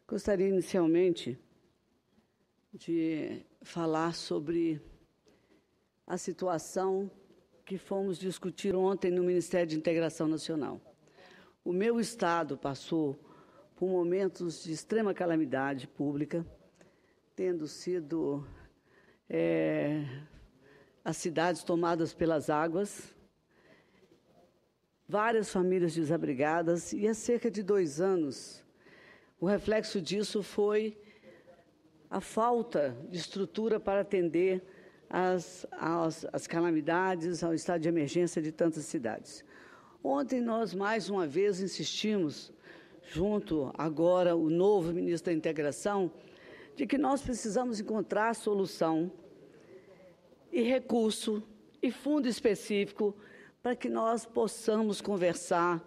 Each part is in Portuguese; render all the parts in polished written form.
Gostaria inicialmente de falar sobre a situação que fomos discutir ontem no Ministério de Integração Nacional. O meu Estado passou por momentos de extrema calamidade pública, tendo sido as cidades tomadas pelas águas, várias famílias desabrigadas, e há cerca de 2 anos, o reflexo disso foi a falta de estrutura para atender as calamidades, ao estado de emergência de tantas cidades. Ontem nós, mais uma vez, insistimos, junto agora o novo ministro da Integração, de que nós precisamos encontrar solução e recurso e fundo específico para que nós possamos conversar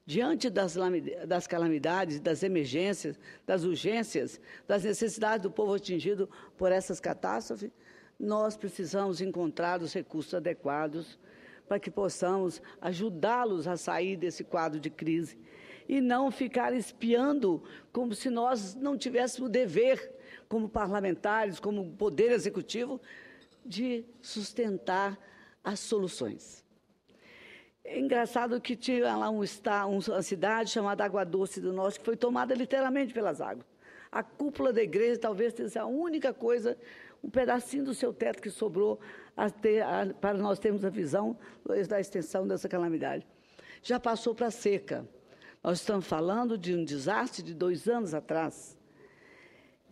diante das calamidades, das emergências, das urgências, das necessidades do povo atingido por essas catástrofes. Nós precisamos encontrar os recursos adequados para que possamos ajudá-los a sair desse quadro de crise e não ficar espiando como se nós não tivéssemos o dever, como parlamentares, como poder executivo, de sustentar as soluções. É engraçado que tinha lá uma cidade chamada Água Doce do Norte, que foi tomada literalmente pelas águas. A cúpula da igreja talvez seja a única coisa, um pedacinho do seu teto que sobrou para nós termos a visão da extensão dessa calamidade. Já passou para a seca. Nós estamos falando de um desastre de 2 anos atrás.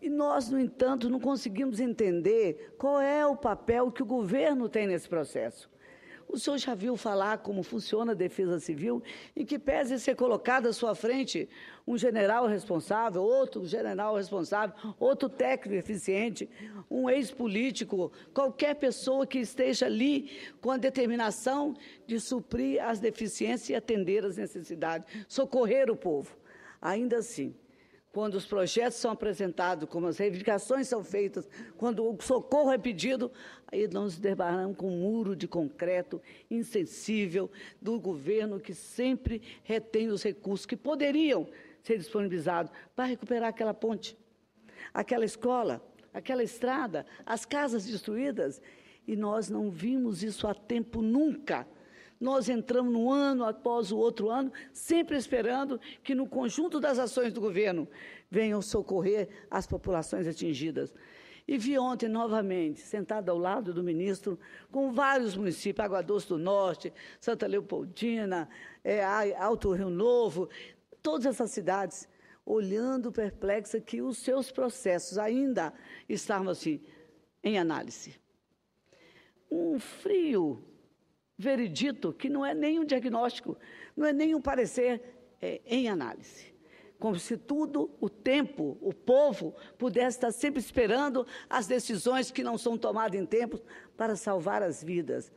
E nós, no entanto, não conseguimos entender qual é o papel que o governo tem nesse processo. O senhor já viu falar como funciona a Defesa Civil, em que pese ser colocado à sua frente um general responsável, outro general responsável, outro técnico eficiente, um ex-político, qualquer pessoa que esteja ali com a determinação de suprir as deficiências e atender às necessidades, socorrer o povo. Ainda assim, quando os projetos são apresentados, como as reivindicações são feitas, quando o socorro é pedido, aí nós nos deparamos com um muro de concreto insensível do governo que sempre retém os recursos que poderiam ser disponibilizados para recuperar aquela ponte, aquela escola, aquela estrada, as casas destruídas. E nós não vimos isso a tempo nunca. Nós entramos um ano após o outro ano, sempre esperando que, no conjunto das ações do governo, venham socorrer as populações atingidas. E vi ontem, novamente, sentado ao lado do ministro, com vários municípios, Água Doce do Norte, Santa Leopoldina, Alto Rio Novo, todas essas cidades, olhando perplexa que os seus processos ainda estavam, assim, em análise. Um frio veredito, que não é nem um diagnóstico, não é nem um parecer, em análise. Como se tudo, o tempo, o povo, pudesse estar sempre esperando as decisões que não são tomadas em tempo para salvar as vidas,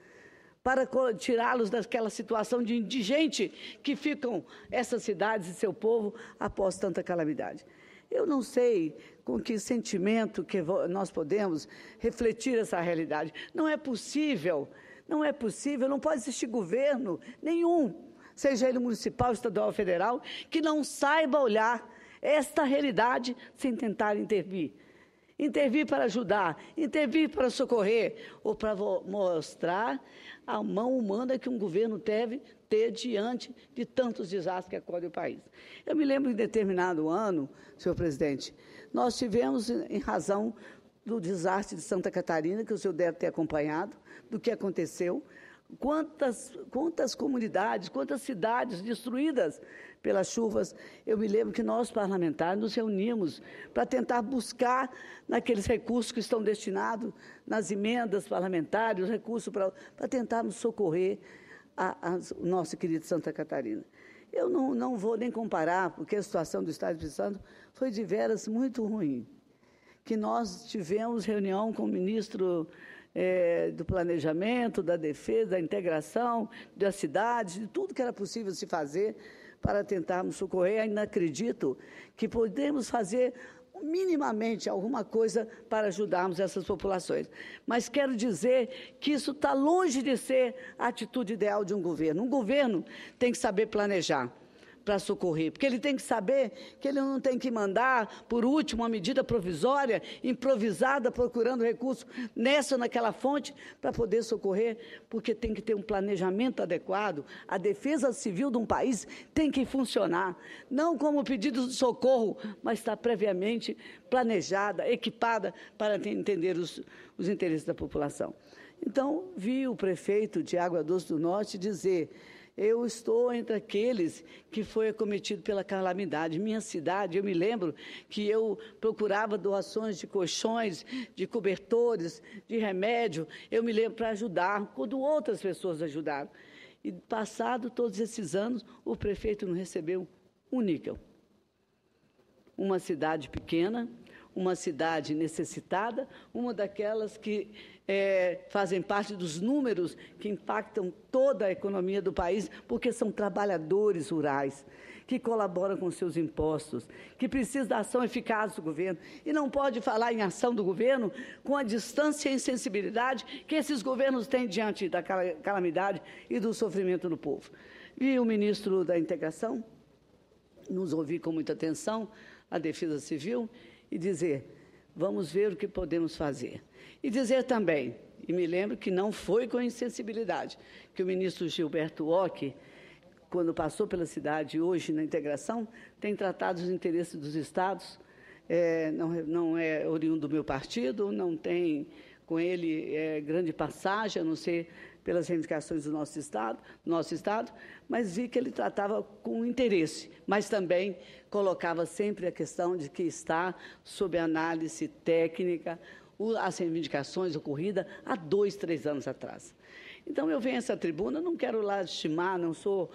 para tirá-los daquela situação de indigente que ficam essas cidades e seu povo após tanta calamidade. Eu não sei com que sentimento que nós podemos refletir essa realidade. Não é possível, não pode existir governo nenhum, seja ele municipal, estadual ou federal, que não saiba olhar esta realidade sem tentar intervir. Intervir para ajudar, intervir para socorrer, ou para mostrar a mão humana que um governo deve ter diante de tantos desastres que acodem o país. Eu me lembro em determinado ano, senhor presidente, nós tivemos, em razão do desastre de Santa Catarina, que o senhor deve ter acompanhado, do que aconteceu, quantas comunidades, quantas cidades destruídas pelas chuvas. Eu me lembro que nós, parlamentares, nos reunimos para tentar buscar naqueles recursos que estão destinados nas emendas parlamentares, os recursos para tentarmos socorrer o nosso querido Santa Catarina. Eu não vou nem comparar, porque a situação do Estado de Santo foi de veras muito ruim. Que nós tivemos reunião com o ministro do Planejamento, da Defesa, da Integração, das cidades, de tudo que era possível se fazer para tentarmos socorrer. Ainda acredito que podemos fazer minimamente alguma coisa para ajudarmos essas populações. Mas quero dizer que isso está longe de ser a atitude ideal de um governo. Um governo tem que saber planejar. para socorrer, porque ele tem que saber que ele não tem que mandar, por último, uma medida provisória, improvisada, procurando recurso nessa ou naquela fonte, para poder socorrer, porque tem que ter um planejamento adequado. A defesa civil de um país tem que funcionar, não como pedido de socorro, mas está previamente planejada, equipada para entender os interesses da população. Então, vi o prefeito de Água Doce do Norte dizer: eu estou entre aqueles que foi acometido pela calamidade. Minha cidade, eu me lembro que eu procurava doações de colchões, de cobertores, de remédio, eu me lembro para ajudar, quando outras pessoas ajudaram. E, passado todos esses anos, o prefeito não recebeu um níquel. Uma cidade pequena, uma cidade necessitada, uma daquelas que fazem parte dos números que impactam toda a economia do país, porque são trabalhadores rurais, que colaboram com seus impostos, que precisam da ação eficaz do governo. E não pode falar em ação do governo com a distância e insensibilidade que esses governos têm diante da calamidade e do sofrimento do povo. Vi o ministro da Integração nos ouvir com muita atenção, a Defesa Civil, e dizer: vamos ver o que podemos fazer. E dizer também, e me lembro que não foi com insensibilidade, que o ministro Gilberto Ock, quando passou pela cidade hoje na integração, tem tratado os interesses dos estados, não é oriundo do meu partido, não tem com ele grande passagem, a não ser pelas reivindicações do nosso estado, mas vi que ele tratava com interesse, mas também colocava sempre a questão de que está sob análise técnica as reivindicações ocorridas há 2, 3 anos atrás. Então, eu venho a essa tribuna, não quero lá estimar, não sou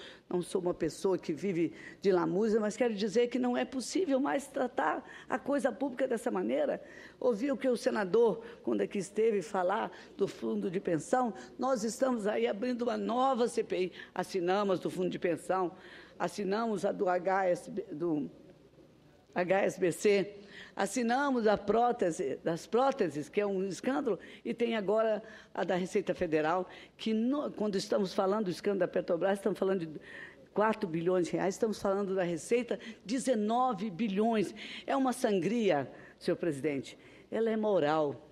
uma pessoa que vive de lamúria, mas quero dizer que não é possível mais tratar a coisa pública dessa maneira. Ouvi o que o senador, quando aqui esteve, falar do fundo de pensão. Nós estamos aí abrindo uma nova CPI, assinamos do fundo de pensão, assinamos a do HSBC, assinamos das próteses, que é um escândalo, e tem agora a da Receita Federal, que quando estamos falando do escândalo da Petrobras, estamos falando de 4 bilhões de reais, estamos falando da Receita, 19 bilhões. É uma sangria, senhor presidente. Ela é moral,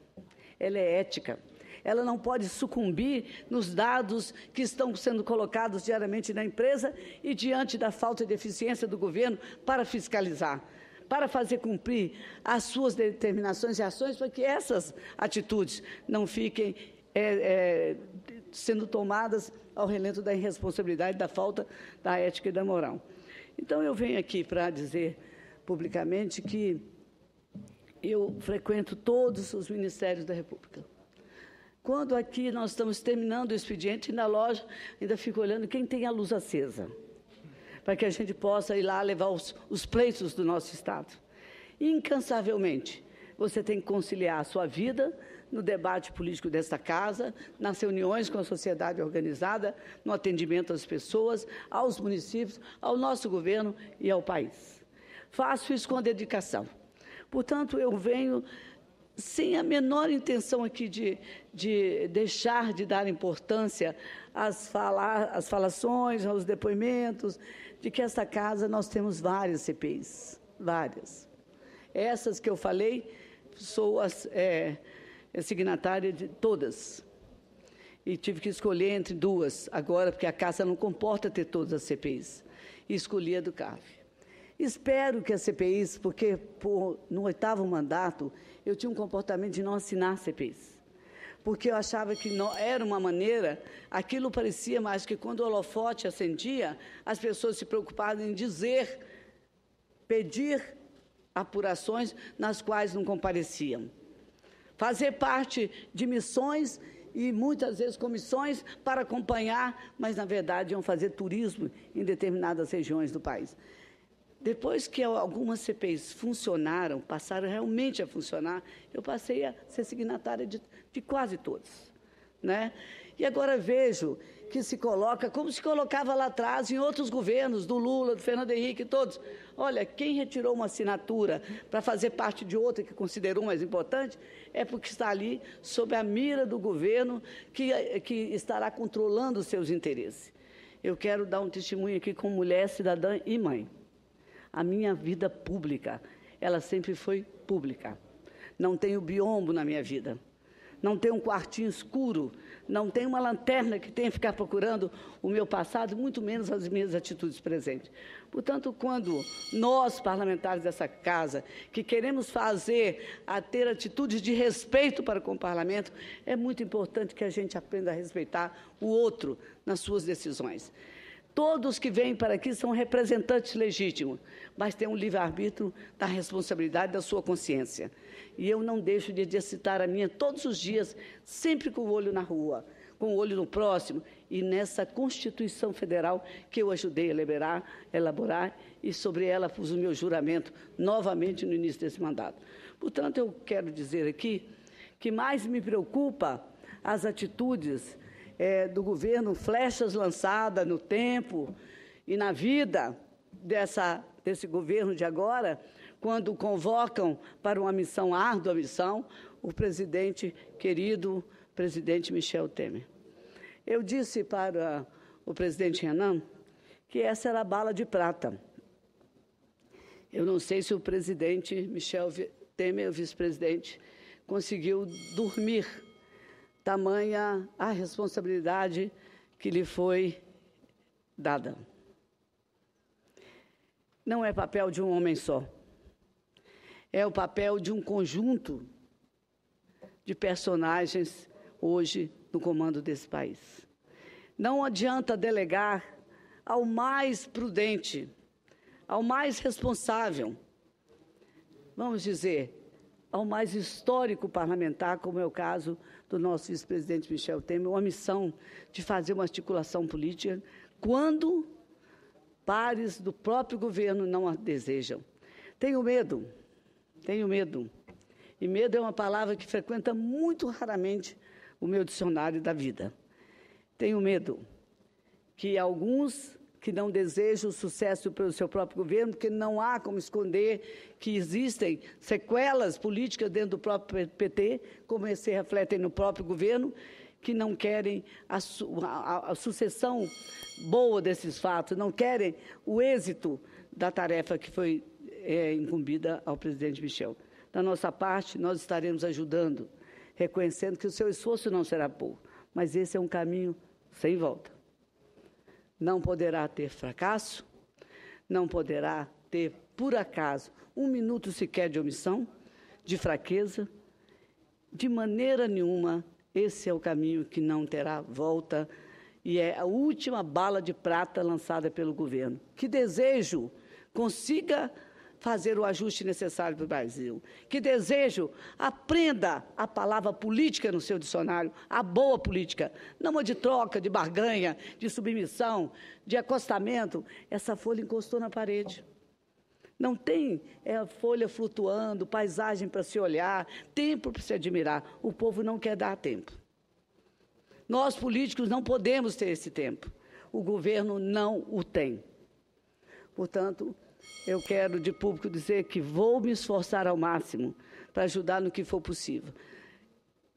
ela é ética. Ela não pode sucumbir nos dados que estão sendo colocados diariamente na empresa e diante da falta de eficiência do governo para fiscalizar, para fazer cumprir as suas determinações e ações, para que essas atitudes não fiquem sendo tomadas ao relento da irresponsabilidade, da falta da ética e da moral. Então, eu venho aqui para dizer publicamente que eu frequento todos os ministérios da República. Quando aqui nós estamos terminando o expediente, na loja ainda fico olhando quem tem a luz acesa, para que a gente possa ir lá levar os pleitos do nosso Estado. Incansavelmente, você tem que conciliar a sua vida no debate político desta casa, nas reuniões com a sociedade organizada, no atendimento às pessoas, aos municípios, ao nosso governo e ao país. Faço isso com dedicação. Portanto, eu venho sem a menor intenção aqui de deixar de dar importância às falações, aos depoimentos, de que esta casa nós temos várias CPIs, várias. Essas que eu falei, sou signatária de todas. E tive que escolher entre 2 agora, porque a casa não comporta ter todas as CPIs. E escolhi a do CARF. Espero que as CPIs, porque no 8º mandato eu tinha um comportamento de não assinar CPIs. Porque eu achava que era uma maneira, aquilo parecia mais que quando o holofote acendia, as pessoas se preocupavam em pedir apurações nas quais não compareciam. Fazer parte de missões e, muitas vezes, comissões para acompanhar, mas, na verdade, iam fazer turismo em determinadas regiões do país. Depois que algumas CPIs funcionaram, passaram realmente a funcionar, eu passei a ser signatária de quase todas, né? E agora vejo que se coloca, como se colocava lá atrás em outros governos, do Lula, do Fernando Henrique, todos. Olha, quem retirou uma assinatura para fazer parte de outra que considerou mais importante, é porque está ali sob a mira do governo que estará controlando os seus interesses. Eu quero dar um testemunho aqui como mulher, cidadã e mãe. A minha vida pública, ela sempre foi pública. Não tenho biombo na minha vida. Não tenho um quartinho escuro. Não tenho uma lanterna que tenha que ficar procurando o meu passado, muito menos as minhas atitudes presentes. Portanto, quando nós, parlamentares dessa casa, que queremos ter atitudes de respeito para com o parlamento, é muito importante que a gente aprenda a respeitar o outro nas suas decisões. Todos que vêm para aqui são representantes legítimos, mas têm um livre-arbítrio da responsabilidade da sua consciência. E eu não deixo de exercitar a minha todos os dias, sempre com o olho na rua, com o olho no próximo e nessa Constituição Federal que eu ajudei a elaborar e sobre ela fiz o meu juramento novamente no início desse mandato. Portanto, eu quero dizer aqui que mais me preocupa as atitudes do governo, flechas lançadas no tempo e na vida desse governo de agora, quando convocam para uma missão, árdua missão, o querido presidente Michel Temer. Eu disse para o presidente Renan que essa era a bala de prata. Eu não sei se o presidente Michel Temer, o vice-presidente, conseguiu dormir, tamanha a responsabilidade que lhe foi dada. Não é papel de um homem só. É o papel de um conjunto de personagens hoje no comando desse país. Não adianta delegar ao mais prudente, ao mais responsável, vamos dizer, ao mais histórico parlamentar, como é o caso do nosso vice-presidente Michel Temer, uma missão de fazer uma articulação política quando pares do próprio governo não a desejam. Tenho medo. E medo é uma palavra que frequenta muito raramente o meu dicionário da vida. Tenho medo que alguns que não desejam o sucesso pelo seu próprio governo, porque não há como esconder que existem sequelas políticas dentro do próprio PT, como se refletem no próprio governo, que não querem a sucessão boa desses fatos, não querem o êxito da tarefa que foi incumbida ao presidente Michel. Da nossa parte, nós estaremos ajudando, reconhecendo que o seu esforço não será pouco, mas esse é um caminho sem volta. Não poderá ter fracasso, não poderá ter, por acaso, um minuto sequer de omissão, de fraqueza. De maneira nenhuma, esse é o caminho que não terá volta e é a última bala de prata lançada pelo governo. Que desejo consiga fazer o ajuste necessário para o Brasil. Que desejo aprenda a palavra política no seu dicionário, a boa política, não a de troca, de barganha, de submissão, de acostamento. Essa folha encostou na parede. Não tem a folha flutuando, paisagem para se olhar, tempo para se admirar. O povo não quer dar tempo. Nós, políticos, não podemos ter esse tempo. O governo não o tem. Portanto, eu quero de público dizer que vou me esforçar ao máximo para ajudar no que for possível.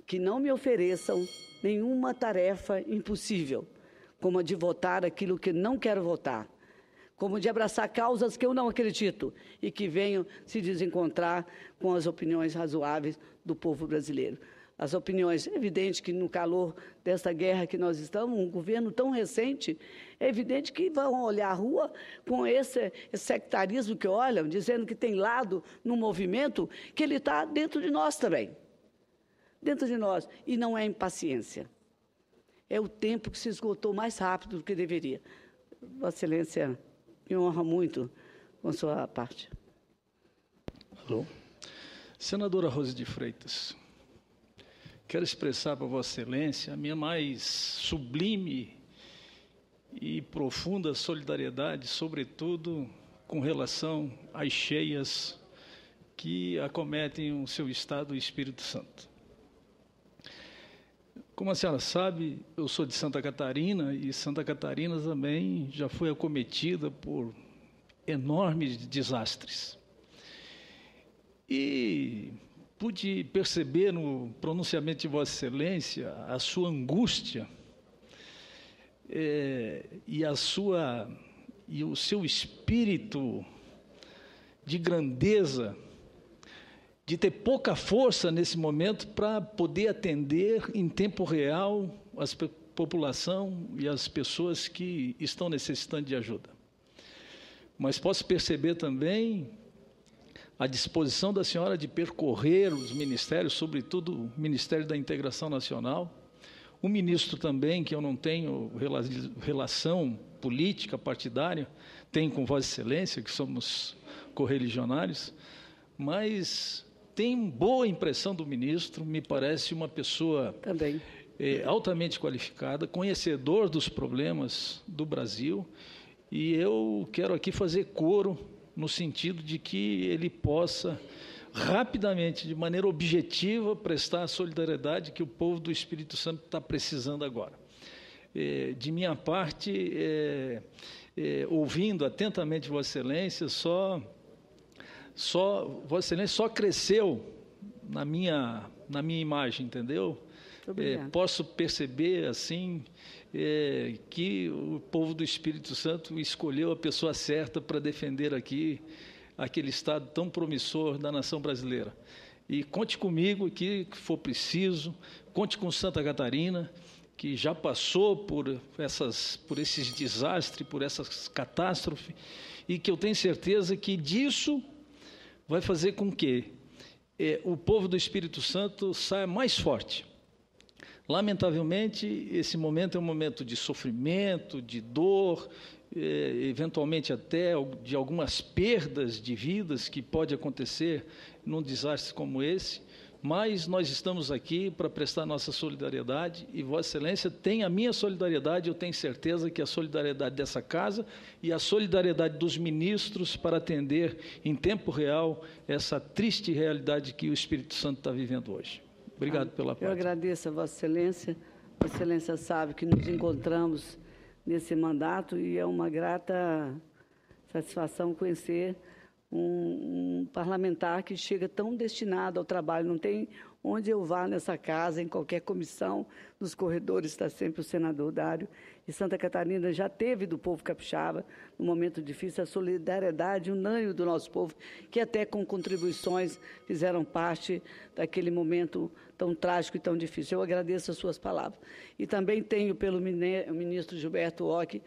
Que não me ofereçam nenhuma tarefa impossível, como a de votar aquilo que não quero votar, como de abraçar causas que eu não acredito e que venham se desencontrar com as opiniões razoáveis do povo brasileiro. As opiniões, é evidente que no calor dessa guerra que nós estamos, um governo tão recente, é evidente que vão olhar a rua com esse sectarismo que olham, dizendo que tem lado no movimento, que ele está dentro de nós também. Dentro de nós. E não é impaciência. É o tempo que se esgotou mais rápido do que deveria. Vossa Excelência me honra muito com a sua parte. Alô? Senadora Rose de Freitas, quero expressar para Vossa Excelência a minha mais sublime e profunda solidariedade, sobretudo com relação às cheias que acometem o seu estado, o Espírito Santo. Como a senhora sabe, eu sou de Santa Catarina e Santa Catarina também já foi acometida por enormes desastres. E pude perceber no pronunciamento de Vossa Excelência a sua angústia e o seu espírito de grandeza, de ter pouca força nesse momento para poder atender em tempo real a população e as pessoas que estão necessitando de ajuda. Mas posso perceber também a disposição da senhora de percorrer os ministérios, sobretudo o Ministério da Integração Nacional, o ministro também, que eu não tenho relação política, partidária, tenho com Vossa Excelência, que somos correligionários, mas tenho boa impressão do ministro, me parece uma pessoa também altamente qualificada, conhecedor dos problemas do Brasil, e eu quero aqui fazer coro no sentido de que ele possa rapidamente, de maneira objetiva, prestar a solidariedade que o povo do Espírito Santo está precisando agora. De minha parte, ouvindo atentamente Vossa Excelência, Vossa Excelência só cresceu na minha imagem, entendeu? Posso perceber, assim, que o povo do Espírito Santo escolheu a pessoa certa para defender aqui aquele Estado tão promissor da nação brasileira. E conte comigo aqui, que for preciso, conte com Santa Catarina, que já passou por esses desastres, por essas catástrofes, e que eu tenho certeza que disso vai fazer com que o povo do Espírito Santo saia mais forte. Lamentavelmente, esse momento é um momento de sofrimento, de dor, eventualmente até de algumas perdas de vidas que pode acontecer num desastre como esse, mas nós estamos aqui para prestar nossa solidariedade e Vossa Excelência tem a minha solidariedade, eu tenho certeza que a solidariedade dessa casa e a solidariedade dos ministros para atender em tempo real essa triste realidade que o Espírito Santo está vivendo hoje. Obrigado pela parte. Eu agradeço a Vossa Excelência. Vossa Excelência sabe que nos encontramos nesse mandato e é uma grata satisfação conhecer um parlamentar que chega tão destinado ao trabalho. Não tem onde eu vá nessa casa, em qualquer comissão, nos corredores está sempre o senador Dário. E Santa Catarina já teve do povo capixaba, no momento difícil, a solidariedade unânime do nosso povo, que até com contribuições fizeram parte daquele momento tão trágico e tão difícil. Eu agradeço as suas palavras. E também tenho, pelo ministro Gilberto Ock,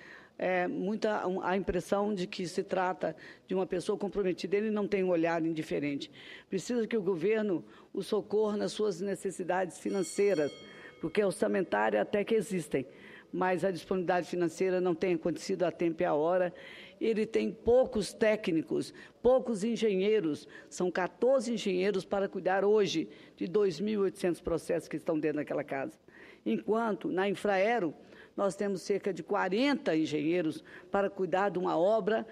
a impressão de que se trata de uma pessoa comprometida. Ele não tem um olhar indiferente. Precisa que o governo o socorra nas suas necessidades financeiras, porque orçamentárias até que existem, mas a disponibilidade financeira não tem acontecido a tempo e a hora. Ele tem poucos técnicos, poucos engenheiros, são 14 engenheiros para cuidar hoje de 2.800 processos que estão dentro daquela casa. Enquanto, na Infraero, nós temos cerca de 40 engenheiros para cuidar de uma obra,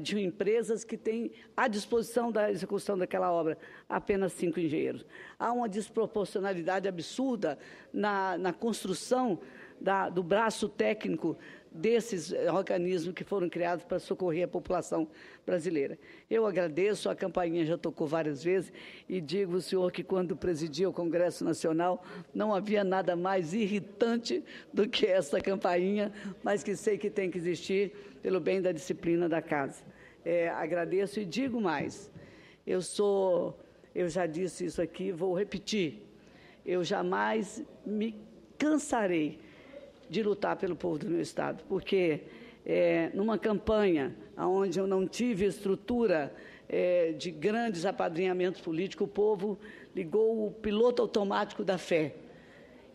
de empresas que têm à disposição da execução daquela obra apenas 5 engenheiros. Há uma desproporcionalidade absurda na construção do braço técnico desses organismos que foram criados para socorrer a população brasileira. Eu agradeço, a campainha já tocou várias vezes, e digo ao senhor que quando presidia o Congresso Nacional, não havia nada mais irritante do que essa campainha, mas que sei que tem que existir pelo bem da disciplina da casa. Agradeço e digo mais, eu já disse isso aqui, vou repetir, eu jamais me cansarei de lutar pelo povo do meu Estado, porque numa campanha onde eu não tive estrutura de grandes apadrinhamentos políticos, o povo ligou o piloto automático da fé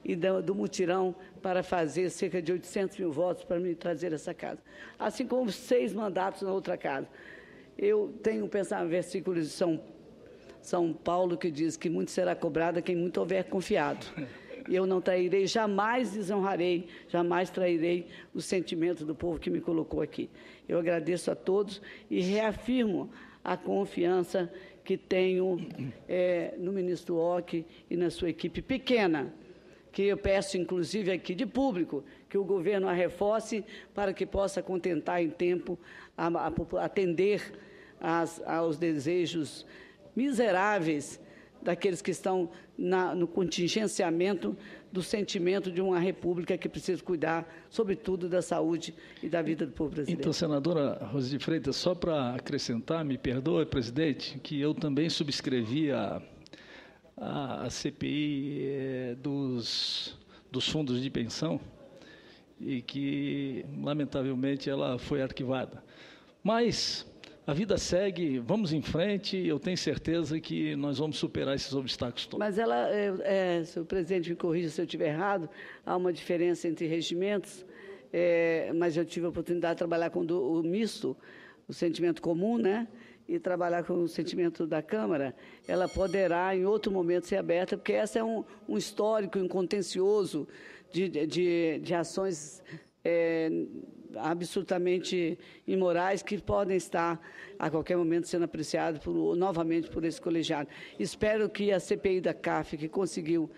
e do mutirão para fazer cerca de 800 mil votos para me trazer essa casa. Assim como 6 mandatos na outra casa. Eu tenho pensado em versículos de São Paulo que diz que muito será cobrado a quem muito houver confiado. E eu não trairei, jamais desonrarei, jamais trairei o sentimento do povo que me colocou aqui. Eu agradeço a todos e reafirmo a confiança que tenho no ministro Ock e na sua equipe pequena, que eu peço, inclusive, aqui de público, que o governo a reforce para que possa contentar em tempo, atender aos desejos miseráveis daqueles que estão no contingenciamento do sentimento de uma república que precisa cuidar, sobretudo, da saúde e da vida do povo brasileiro. Então, senadora Rosa de Freitas, só para acrescentar, me perdoe, presidente, que eu também subscrevi a CPI dos fundos de pensão e que, lamentavelmente, ela foi arquivada. Mas a vida segue, vamos em frente, eu tenho certeza que nós vamos superar esses obstáculos todos. Mas se o presidente me corrija se eu estiver errado, há uma diferença entre regimentos, mas eu tive a oportunidade de trabalhar com o misto, o sentimento comum, né? E trabalhar com o sentimento da Câmara, ela poderá, em outro momento, ser aberta, porque esse é um histórico, um contencioso de ações absolutamente imorais que podem estar, a qualquer momento, sendo apreciados novamente por esse colegiado. Espero que a CPI da CAF, que conseguiu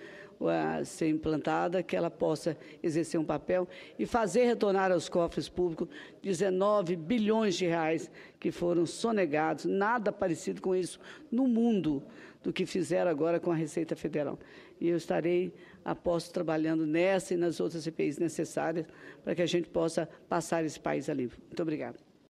ser implantada, que ela possa exercer um papel e fazer retornar aos cofres públicos 19 bilhões de reais que foram sonegados, nada parecido com isso no mundo do que fizeram agora com a Receita Federal. E eu estarei, aposto, trabalhando nessa e nas outras CPIs necessárias para que a gente possa passar esse país a limpo. Muito obrigada.